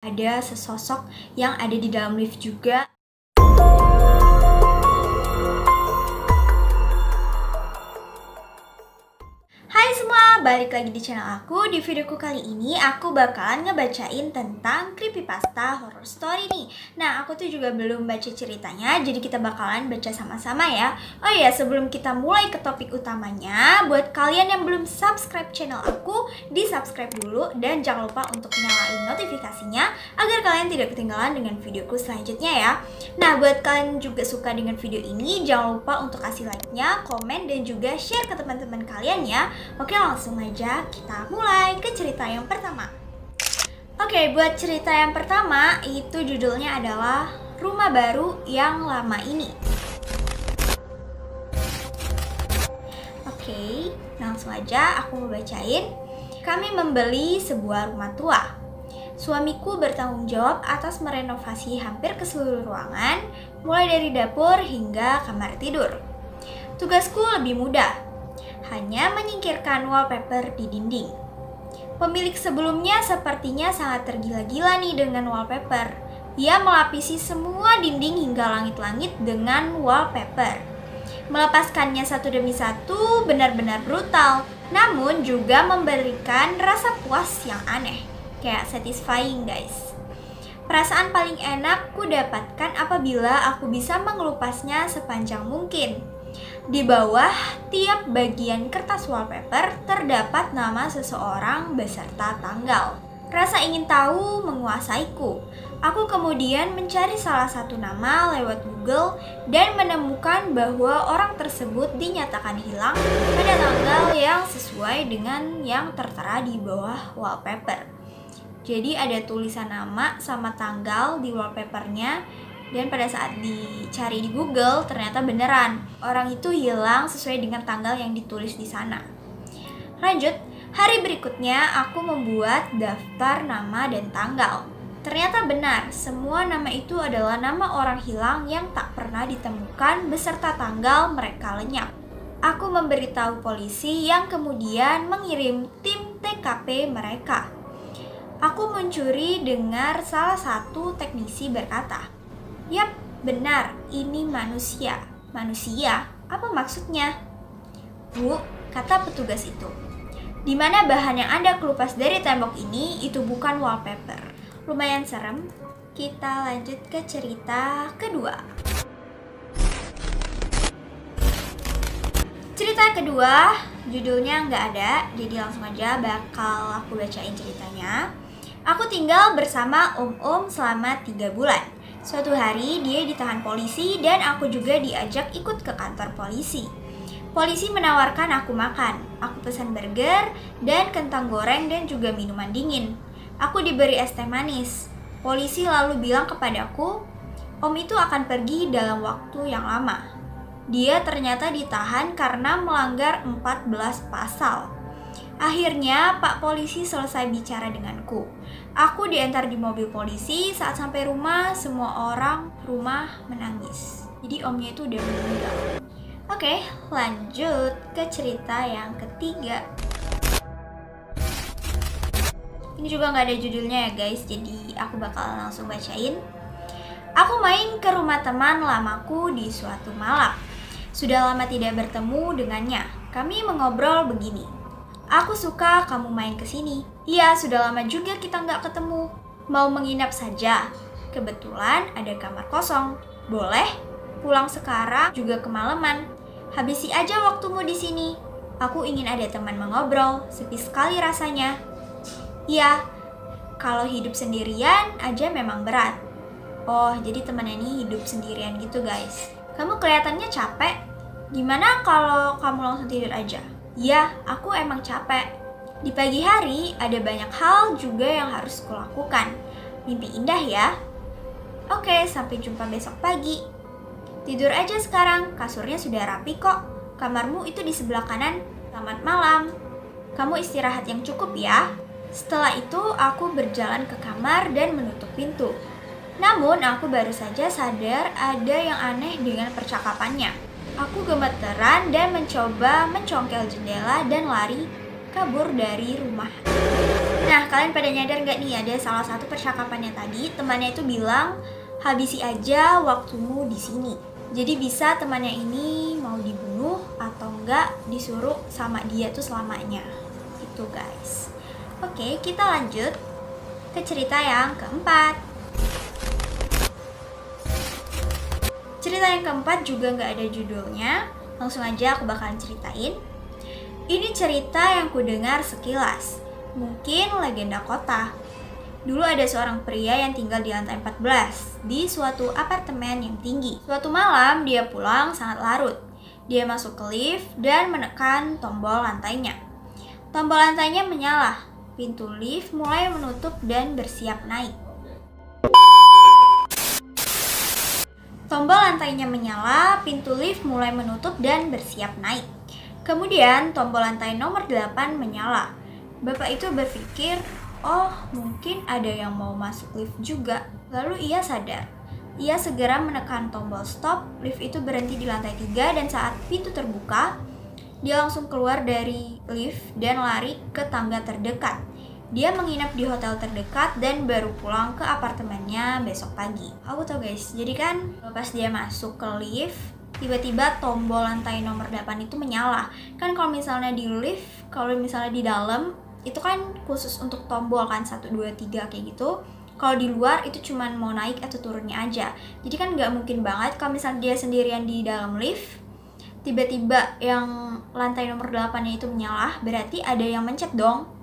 Ada sesosok yang ada di dalam lift juga. Hai semua, balik lagi di channel aku. Di videoku kali ini aku bakalan ngebacain tentang creepypasta horror story nih. Nah, aku tuh juga belum baca ceritanya, jadi kita bakalan baca sama-sama ya. Oh iya, sebelum kita mulai ke topik utamanya, buat kalian yang belum subscribe channel aku, di subscribe dulu dan jangan lupa untuk nyalain notifikasinya agar kalian tidak ketinggalan dengan videoku selanjutnya ya. Nah, buat kalian juga suka dengan video ini, jangan lupa untuk kasih like-nya, komen, dan juga share ke teman-teman kalian ya. Oke, langsung aja kita mulai ke cerita yang pertama. Oke, buat cerita yang pertama itu judulnya adalah Rumah Baru Yang Lama Ini. Oke, langsung aja aku mau bacain. Kami membeli sebuah rumah tua. Suamiku bertanggung jawab atas merenovasi hampir keseluruh ruangan, mulai dari dapur hingga kamar tidur. Tugasku lebih mudah, hanya menyingkirkan wallpaper di dinding. Pemilik sebelumnya sepertinya sangat tergila-gila nih dengan wallpaper. Ia melapisi semua dinding hingga langit-langit dengan wallpaper. Melepaskannya satu demi satu benar-benar brutal, namun juga memberikan rasa puas yang aneh. Kayak satisfying guys. Perasaan paling enak ku dapatkan apabila aku bisa mengelupasnya sepanjang mungkin. Di bawah tiap bagian kertas wallpaper terdapat nama seseorang beserta tanggal. Rasa ingin tahu menguasaiku. Aku kemudian mencari salah satu nama lewat Google dan menemukan bahwa orang tersebut dinyatakan hilang pada tanggal yang sesuai dengan yang tertera di bawah wallpaper. Jadi ada tulisan nama sama tanggal di wallpapernya. Dan pada saat dicari di Google, ternyata beneran orang itu hilang sesuai dengan tanggal yang ditulis di sana. Lanjut, hari berikutnya aku membuat daftar nama dan tanggal. Ternyata benar, semua nama itu adalah nama orang hilang yang tak pernah ditemukan beserta tanggal mereka lenyap. Aku memberitahu polisi yang kemudian mengirim tim TKP mereka. Aku mencuri dengar salah satu teknisi berkata, "Yap, benar, ini manusia." "Manusia? Apa maksudnya?" "Bu," kata petugas itu, "di mana bahan yang Anda kelupas dari tembok ini itu bukan wallpaper." Lumayan serem. Kita lanjut ke cerita kedua. Cerita kedua, judulnya nggak ada, jadi langsung aja bakal aku bacain ceritanya. Aku tinggal bersama Om selama 3 bulan. Suatu hari dia ditahan polisi dan aku juga diajak ikut ke kantor polisi. Polisi menawarkan aku makan. Aku pesan burger dan kentang goreng dan juga minuman dingin. Aku diberi es teh manis. Polisi lalu bilang kepadaku, Om itu akan pergi dalam waktu yang lama. Dia ternyata ditahan karena melanggar 14 pasal. Akhirnya Pak Polisi selesai bicara denganku. Aku diantar di mobil polisi. Saat sampai rumah, semua orang rumah menangis. Jadi omnya itu udah meninggal. Oke, lanjut ke cerita yang ketiga. Ini juga gak ada judulnya ya guys, jadi aku bakal langsung bacain. Aku main ke rumah teman lamaku di suatu malam. Sudah lama tidak bertemu dengannya. Kami mengobrol begini. "Aku suka kamu main ke sini." "Iya, sudah lama juga kita nggak ketemu. Mau menginap saja? Kebetulan ada kamar kosong. Boleh? Pulang sekarang juga kemalaman. Habisi aja waktumu di sini. Aku ingin ada teman mengobrol. Sepi sekali rasanya." "Iya, kalau hidup sendirian aja memang berat." Oh, jadi temannya ini hidup sendirian gitu guys. "Kamu kelihatannya capek. Gimana kalau kamu langsung tidur aja?" "Ya, aku emang capek. Di pagi hari ada banyak hal juga yang harus kulakukan. Mimpi indah ya." "Oke, sampai jumpa besok pagi." "Tidur aja sekarang, kasurnya sudah rapi kok. Kamarmu itu di sebelah kanan. Selamat malam. Kamu istirahat yang cukup ya." Setelah itu aku berjalan ke kamar dan menutup pintu. Namun aku baru saja sadar ada yang aneh dengan percakapannya. Aku gemeteran dan mencoba mencongkel jendela dan lari kabur dari rumah. Nah, kalian pada nyadar nggak nih ada salah satu percakapannya tadi, temannya itu bilang, habisi aja waktumu di sini. Jadi bisa temannya ini mau dibunuh atau enggak disuruh sama dia tuh selamanya. Itu guys. Oke, kita lanjut ke cerita yang keempat. Cerita yang keempat juga nggak ada judulnya, langsung aja aku bakalan ceritain. Ini cerita yang ku dengar sekilas, mungkin legenda kota. Dulu ada seorang pria yang tinggal di lantai 14 di suatu apartemen yang tinggi. Suatu malam dia pulang sangat larut. Dia masuk ke lift dan menekan tombol lantainya. Tombol lantainya menyala. Pintu lift mulai menutup dan bersiap naik. Tombol lantainya menyala, pintu lift mulai menutup dan bersiap naik. Kemudian tombol lantai nomor 8 menyala. Bapak itu berpikir, oh mungkin ada yang mau masuk lift juga. Lalu ia sadar. Ia segera menekan tombol stop, lift itu berhenti di lantai 3 dan saat pintu terbuka, dia langsung keluar dari lift dan lari ke tangga terdekat. Dia menginap di hotel terdekat dan baru pulang ke apartemennya besok pagi. Aku tau guys, jadi kan pas dia masuk ke lift, tiba-tiba tombol lantai nomor 8 itu menyala. Kan kalau misalnya di lift, kalau misalnya di dalam, itu kan khusus untuk tombol kan 1, 2, 3 kayak gitu. Kalau di luar itu cuman mau naik atau turunnya aja. Jadi kan nggak mungkin banget kalau misalnya dia sendirian di dalam lift, tiba-tiba yang lantai nomor 8-nya itu menyala, berarti ada yang mencet dong.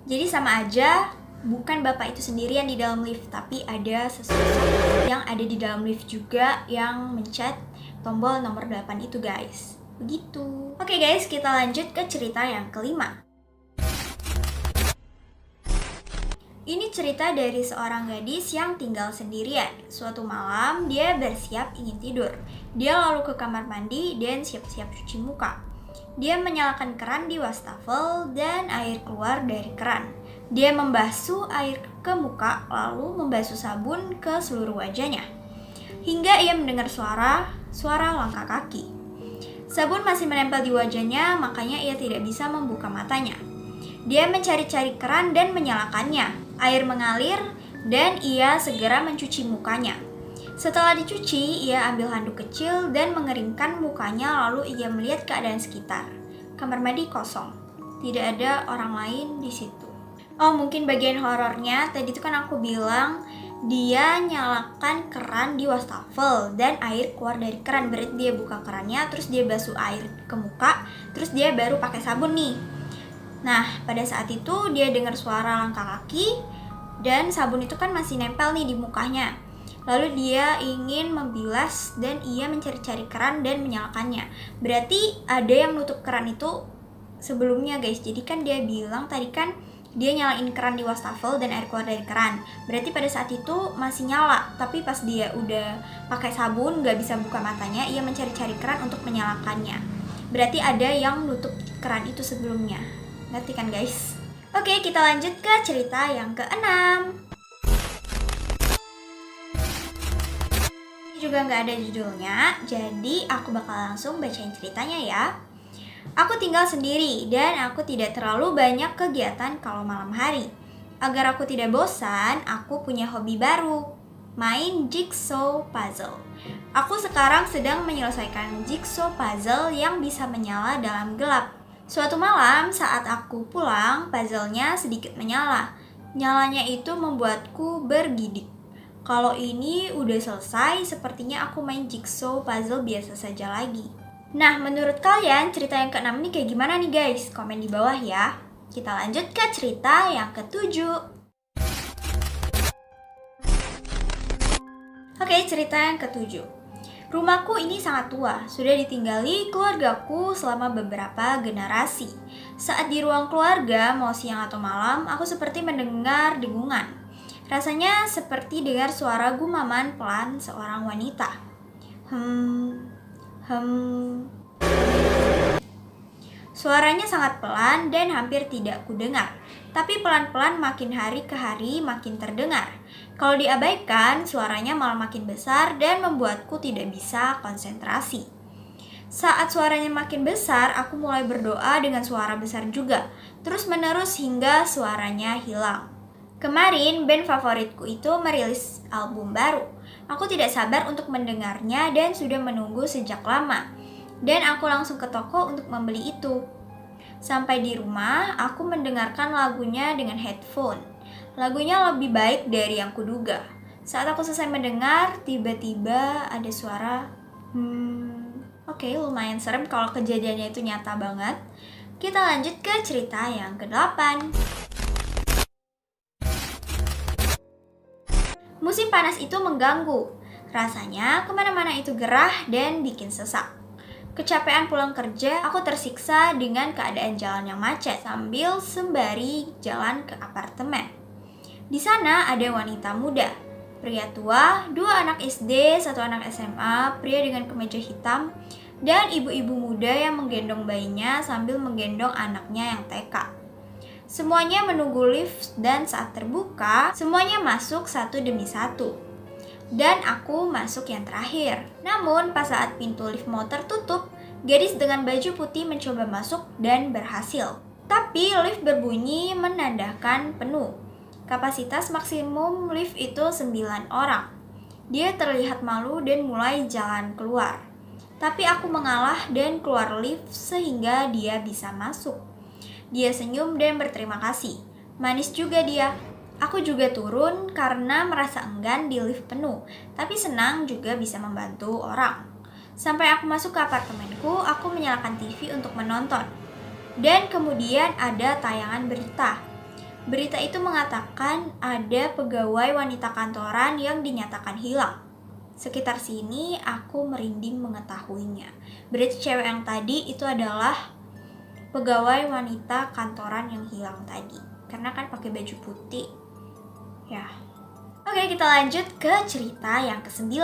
Jadi sama aja, bukan bapak itu sendirian di dalam lift, tapi ada sesuatu yang ada di dalam lift juga yang mencet tombol nomor 8 itu guys. Begitu. Oke guys, kita lanjut ke cerita yang kelima. Ini cerita dari seorang gadis yang tinggal sendirian. Suatu malam, dia bersiap ingin tidur. Dia lalu ke kamar mandi dan siap-siap cuci muka. Dia menyalakan keran di wastafel dan air keluar dari keran. Dia membasuh air ke muka lalu membasuh sabun ke seluruh wajahnya. Hingga ia mendengar suara langkah kaki. Sabun masih menempel di wajahnya, makanya ia tidak bisa membuka matanya. Dia mencari-cari keran dan menyalakannya. Air mengalir dan ia segera mencuci mukanya. Setelah dicuci, ia ambil handuk kecil dan mengeringkan mukanya lalu ia melihat keadaan sekitar. Kamar mandi kosong. Tidak ada orang lain di situ. Oh, mungkin bagian horornya tadi itu kan aku bilang dia nyalakan keran di wastafel dan air keluar dari keran. Berarti dia buka kerannya, terus dia basuh air ke muka, terus dia baru pakai sabun nih. Nah, pada saat itu dia dengar suara langkah kaki dan sabun itu kan masih nempel nih di mukanya. Lalu dia ingin membilas dan ia mencari-cari keran dan menyalakannya. Berarti ada yang nutup keran itu sebelumnya guys. Jadi kan dia bilang tadi kan dia nyalain keran di wastafel dan air keluar dari keran. Berarti pada saat itu masih nyala. Tapi pas dia udah pakai sabun gak bisa buka matanya, ia mencari-cari keran untuk menyalakannya. Berarti ada yang nutup keran itu sebelumnya. Ngerti kan guys? Oke, kita lanjut ke cerita yang keenam. Juga nggak ada judulnya, jadi aku bakal langsung bacain ceritanya ya. Aku tinggal sendiri dan aku tidak terlalu banyak kegiatan kalau malam hari. Agar aku tidak bosan, aku punya hobi baru, main jigsaw puzzle. Aku sekarang sedang menyelesaikan jigsaw puzzle yang bisa menyala dalam gelap. Suatu malam saat aku pulang, puzzle-nya sedikit menyala. Nyalanya itu membuatku bergidik. Kalau ini udah selesai, sepertinya aku main jigsaw puzzle biasa saja lagi. Nah, menurut kalian cerita yang ke-6 ini kayak gimana nih guys? Komen di bawah ya. Kita lanjut ke cerita yang ke-7. Oke, cerita yang ke-7. Rumahku ini sangat tua, sudah ditinggali keluargaku selama beberapa generasi. Saat di ruang keluarga, mau siang atau malam, aku seperti mendengar dengungan. Rasanya seperti dengar suara gumaman pelan seorang wanita. Suaranya sangat pelan dan hampir tidak kudengar, tapi pelan-pelan makin hari ke hari makin terdengar. Kalau diabaikan, suaranya malah makin besar dan membuatku tidak bisa konsentrasi. Saat suaranya makin besar, aku mulai berdoa dengan suara besar juga, terus-menerus hingga suaranya hilang. Kemarin, band favoritku itu merilis album baru. Aku tidak sabar untuk mendengarnya dan sudah menunggu sejak lama. Dan aku langsung ke toko untuk membeli itu. Sampai di rumah, aku mendengarkan lagunya dengan headphone. Lagunya lebih baik dari yang kuduga. Saat aku selesai mendengar, tiba-tiba ada suara Oke, lumayan serem kalau kejadiannya itu nyata banget. Kita lanjut ke cerita yang ke-8. Musim panas itu mengganggu. Rasanya kemana-mana itu gerah dan bikin sesak. Kecapean pulang kerja, aku tersiksa dengan keadaan jalan yang macet sambil sembari jalan ke apartemen. Di sana ada wanita muda, pria tua, 2 anak SD, 1 anak SMA, pria dengan kemeja hitam, dan ibu-ibu muda yang menggendong bayinya sambil menggendong anaknya yang TK. Semuanya menunggu lift dan saat terbuka, semuanya masuk satu demi satu. Dan aku masuk yang terakhir. Namun pas saat pintu lift mau tertutup, gadis dengan baju putih mencoba masuk dan berhasil. Tapi lift berbunyi menandakan penuh. Kapasitas maksimum lift itu 9 orang. Dia terlihat malu dan mulai jalan keluar. Tapi aku mengalah dan keluar lift sehingga dia bisa masuk. Dia senyum dan berterima kasih. Manis juga dia. Aku juga turun karena merasa enggan di lift penuh, tapi senang juga bisa membantu orang. Sampai aku masuk ke apartemenku, aku menyalakan TV untuk menonton. Dan kemudian ada tayangan berita. Berita itu mengatakan ada pegawai wanita kantoran yang dinyatakan hilang. Sekitar sini aku merinding mengetahuinya. Berarti cewek yang tadi itu adalah pegawai wanita kantoran yang hilang tadi. Karena kan pakai baju putih. Ya. Oke, kita lanjut ke cerita yang ke-9.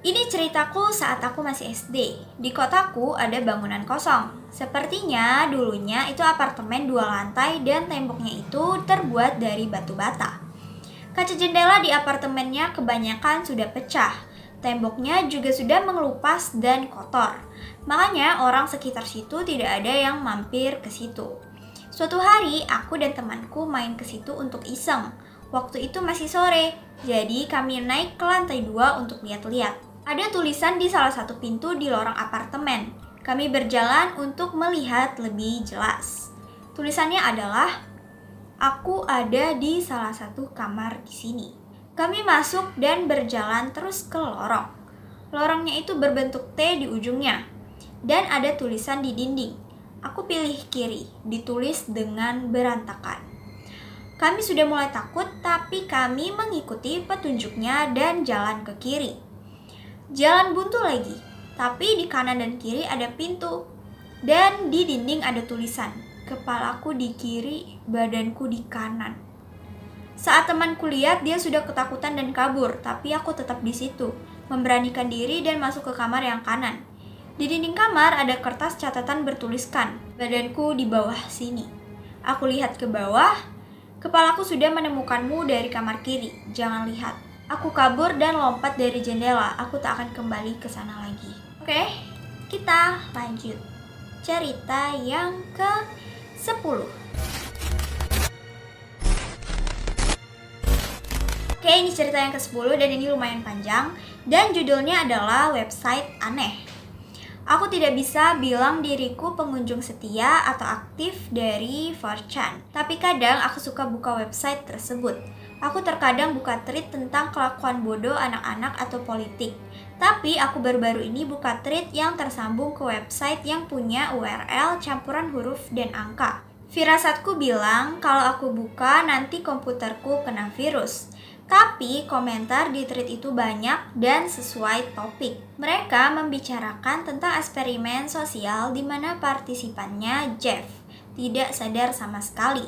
Ini ceritaku saat aku masih SD. Di kotaku ada bangunan kosong. Sepertinya dulunya itu apartemen 2 lantai dan temboknya itu terbuat dari batu bata. Kaca jendela di apartemennya kebanyakan sudah pecah. Temboknya juga sudah mengelupas dan kotor. Makanya orang sekitar situ tidak ada yang mampir ke situ. Suatu hari aku dan temanku main ke situ untuk iseng. Waktu itu masih sore, jadi kami naik ke lantai 2 untuk lihat-lihat. Ada tulisan di salah satu pintu di lorong apartemen. Kami berjalan untuk melihat lebih jelas. Tulisannya adalah, "Aku ada di salah satu kamar di sini." Kami masuk dan berjalan terus ke lorong. Lorongnya itu berbentuk T di ujungnya. Dan ada tulisan di dinding. Aku pilih kiri, ditulis dengan berantakan. Kami sudah mulai takut, tapi kami mengikuti petunjuknya dan jalan ke kiri. Jalan buntu lagi, tapi di kanan dan kiri ada pintu. Dan di dinding ada tulisan, "Kepalaku di kiri, badanku di kanan." Saat temanku lihat, dia sudah ketakutan dan kabur, tapi aku tetap di situ, memberanikan diri dan masuk ke kamar yang kanan. Di dinding kamar ada kertas catatan bertuliskan, "Badanku di bawah sini." Aku lihat ke bawah, "Kepalaku sudah menemukanmu dari kamar kiri, jangan lihat." Aku kabur dan lompat dari jendela. Aku tak akan kembali ke sana lagi. Oke, kita lanjut. Cerita yang ke-10. Oke, ini cerita yang ke-10 dan ini lumayan panjang. Dan judulnya adalah Website Aneh. Aku tidak bisa bilang diriku pengunjung setia atau aktif dari 4chan. Tapi kadang aku suka buka website tersebut. Aku terkadang buka thread tentang kelakuan bodoh anak-anak atau politik. Tapi aku baru-baru ini buka thread yang tersambung ke website yang punya URL campuran huruf dan angka. Firasatku bilang kalau aku buka nanti komputerku kena virus. Tapi komentar di thread itu banyak dan sesuai topik. Mereka membicarakan tentang eksperimen sosial di mana partisipannya Jeff tidak sadar sama sekali.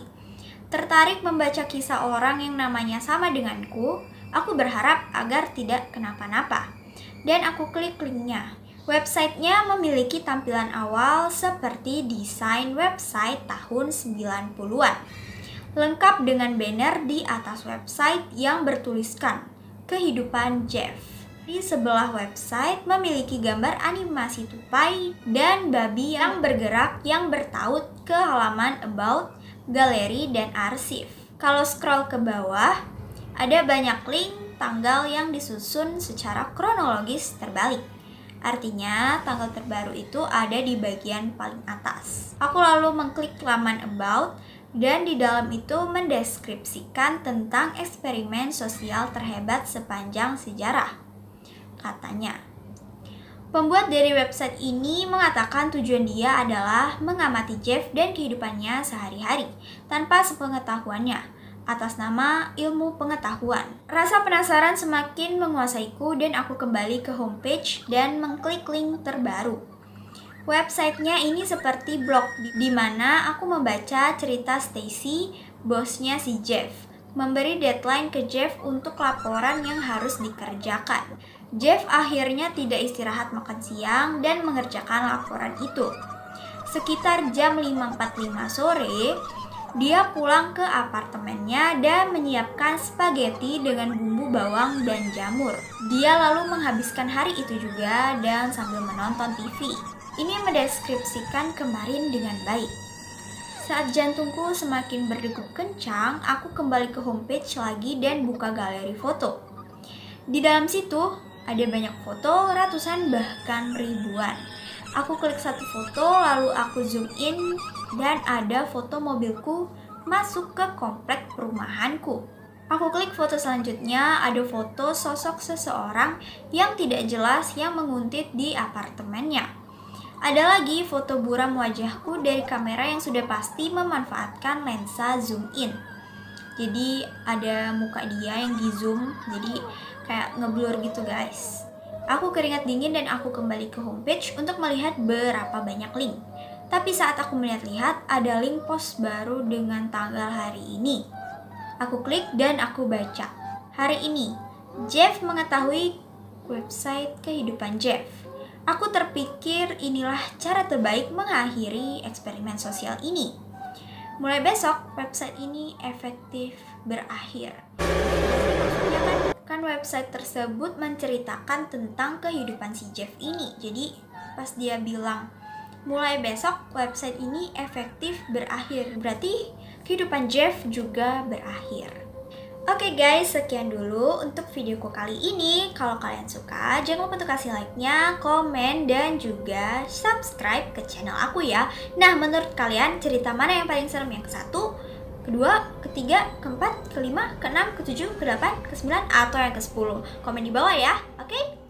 Tertarik membaca kisah orang yang namanya sama denganku, aku berharap agar tidak kenapa-napa. Dan aku klik linknya. Websitenya memiliki tampilan awal seperti desain website tahun 90-an. Lengkap dengan banner di atas website yang bertuliskan, "Kehidupan Jeff." Di sebelah website memiliki gambar animasi tupai dan babi yang bergerak yang bertaut ke halaman about, galeri, dan arsip. Kalau scroll ke bawah, ada banyak link tanggal yang disusun secara kronologis terbalik. Artinya, tanggal terbaru itu ada di bagian paling atas. Aku lalu mengklik laman about, dan di dalam itu mendeskripsikan tentang eksperimen sosial terhebat sepanjang sejarah. Katanya, pembuat dari website ini mengatakan tujuan dia adalah mengamati Jeff dan kehidupannya sehari-hari tanpa sepengetahuannya, atas nama ilmu pengetahuan. Rasa penasaran semakin menguasaiku dan aku kembali ke homepage dan mengklik link terbaru. Websitenya ini seperti blog di mana aku membaca cerita Stacy, bosnya si Jeff, memberi deadline ke Jeff untuk laporan yang harus dikerjakan. Jeff akhirnya tidak istirahat makan siang dan mengerjakan laporan itu. Sekitar jam 5.45 sore, dia pulang ke apartemennya dan menyiapkan spaghetti dengan bumbu bawang dan jamur. Dia lalu menghabiskan hari itu juga dan sambil menonton TV. Ini mendeskripsikan kemarin dengan baik. Saat jantungku semakin berdegup kencang, aku kembali ke homepage lagi dan buka galeri foto. Di dalam situ, ada banyak foto, ratusan bahkan ribuan. Aku klik satu foto, lalu aku zoom in dan ada foto mobilku masuk ke komplek perumahanku. Aku klik foto selanjutnya, ada foto sosok seseorang yang tidak jelas yang menguntit di apartemennya. Ada lagi foto buram wajahku dari kamera yang sudah pasti memanfaatkan lensa zoom in. Jadi ada muka dia yang di zoom, jadi kayak ngeblur gitu guys. Aku keringat dingin dan aku kembali ke homepage untuk melihat berapa banyak link. Tapi saat aku melihat-lihat, ada link post baru dengan tanggal hari ini. Aku klik dan aku baca. Hari ini, Jeff mengetahui website kehidupan Jeff. Aku terpikir inilah cara terbaik mengakhiri eksperimen sosial ini. Mulai besok, website ini efektif berakhir. Kan website tersebut menceritakan tentang kehidupan si Jeff ini. Jadi pas dia bilang mulai besok website ini efektif berakhir, berarti kehidupan Jeff juga berakhir. Oke guys, sekian dulu untuk videoku kali ini. Kalau kalian suka, jangan lupa untuk kasih like-nya, komen, dan juga subscribe ke channel aku ya. Nah, menurut kalian cerita mana yang paling serem? Yang ke-1, kedua, ketiga, keempat, kelima, keenam, ketujuh, ke-8, ke-9, atau yang ke-10? Komen di bawah ya, oke?